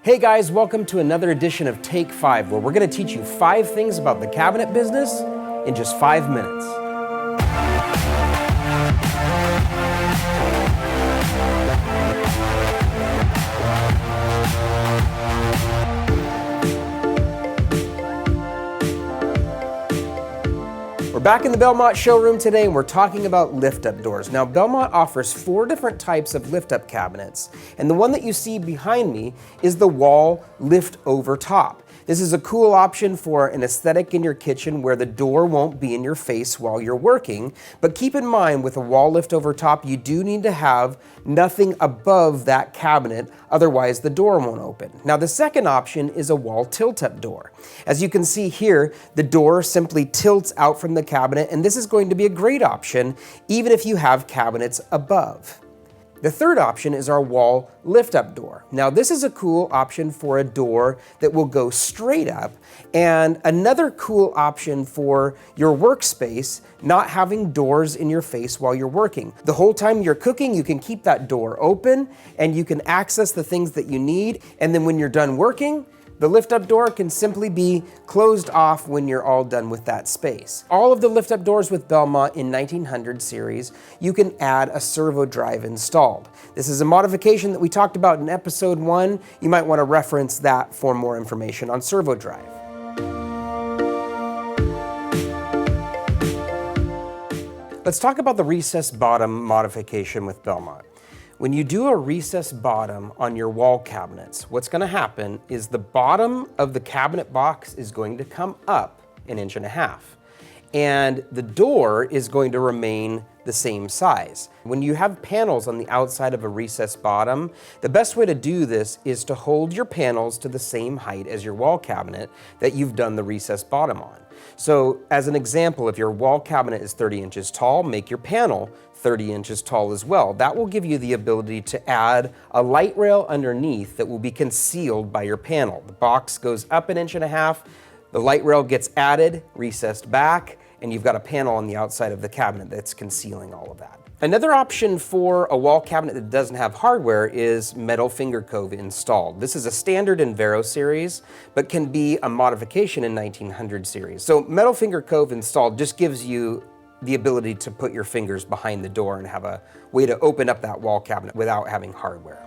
Hey guys, welcome to another edition of Take 5, where we're going to teach you 5 things about the cabinet business in just 5 minutes. We're back in the Belmont showroom today and we're talking about lift-up doors. Now, Belmont offers 4 different types of lift-up cabinets, and the one that you see behind me is the wall lift-over top. This is a cool option for an aesthetic in your kitchen where the door won't be in your face while you're working, but keep in mind with a wall lift-over top, you do need to have nothing above that cabinet, otherwise the door won't open. Now, the second option is a wall tilt-up door. As you can see here, the door simply tilts out from the cabinet, and this is going to be a great option even if you have cabinets above. The third option is our wall lift-up door. Now, this is a cool option for a door that will go straight up, and another cool option for your workspace, not having doors in your face while you're working. The whole time you're cooking, you can keep that door open and you can access the things that you need, and then when you're done working, the lift-up door can simply be closed off when you're all done with that space. All of the lift-up doors with Belmont in 1900 series, you can add a servo drive installed. This is a modification that we talked about in episode 1. You might want to reference that for more information on servo drive. Let's talk about the recessed bottom modification with Belmont. When you do a recessed bottom on your wall cabinets, what's going to happen is the bottom of the cabinet box is going to come up 1.5 inches, and the door is going to remain the same size. When you have panels on the outside of a recessed bottom, the best way to do this is to hold your panels to the same height as your wall cabinet that you've done the recessed bottom on. So as an example, if your wall cabinet is 30 inches tall, make your panel 30 inches tall as well. That will give you the ability to add a light rail underneath that will be concealed by your panel. The box goes up 1.5 inches, the light rail gets added, recessed back, and you've got a panel on the outside of the cabinet that's concealing all of that. Another option for a wall cabinet that doesn't have hardware is metal finger cove installed. This is a standard in Vero series, but can be a modification in 1900 series. So metal finger cove installed just gives you the ability to put your fingers behind the door and have a way to open up that wall cabinet without having hardware.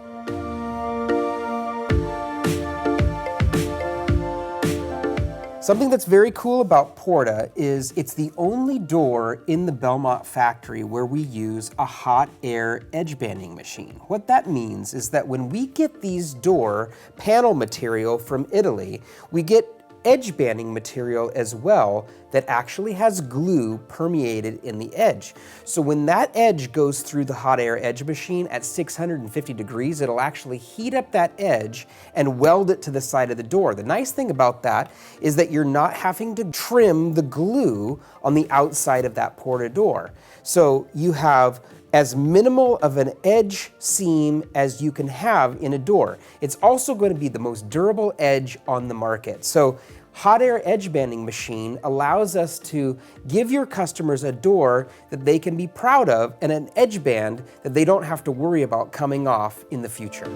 Something that's very cool about Porta is it's the only door in the Belmont factory where we use a hot air edge banding machine. What that means is that when we get these door panel material from Italy, we get edge banding material as well that actually has glue permeated in the edge. So when that edge goes through the hot air edge machine at 650 degrees, it'll actually heat up that edge and weld it to the side of the door. The nice thing about that is that you're not having to trim the glue on the outside of that Porta door. So you have as minimal of an edge seam as you can have in a door. It's also going to be the most durable edge on the market. So hot air edge banding machine allows us to give your customers a door that they can be proud of and an edge band that they don't have to worry about coming off in the future.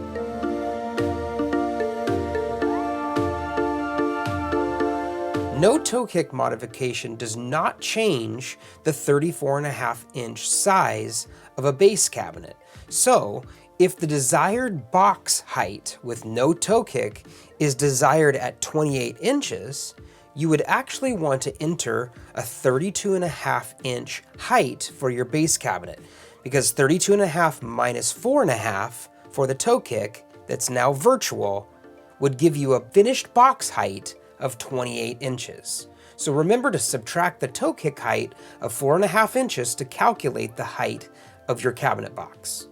No toe kick modification does not change the 34.5-inch size of a base cabinet. So, if the desired box height with no toe kick is desired at 28 inches, you would actually want to enter a 32.5-inch height for your base cabinet, because 32.5 minus 4.5 for the toe kick, that's now virtual, would give you a finished box height of 28 inches. So remember to subtract the toe kick height of 4.5 inches to calculate the height of your cabinet box.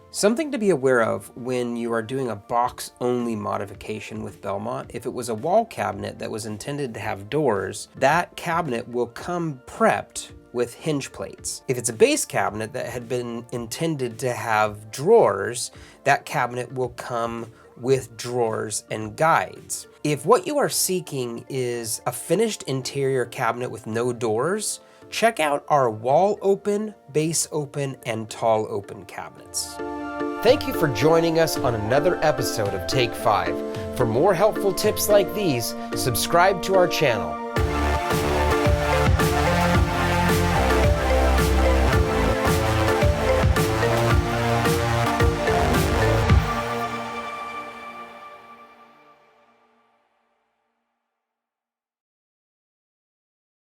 Something to be aware of when you are doing a box-only modification with Belmont, if it was a wall cabinet that was intended to have doors, that cabinet will come prepped with hinge plates. If it's a base cabinet that had been intended to have drawers, that cabinet will come with drawers and guides. If what you are seeking is a finished interior cabinet with no doors, check out our wall open, base open, and tall open cabinets. Thank you for joining us on another episode of Take 5. For more helpful tips like these, subscribe to our channel.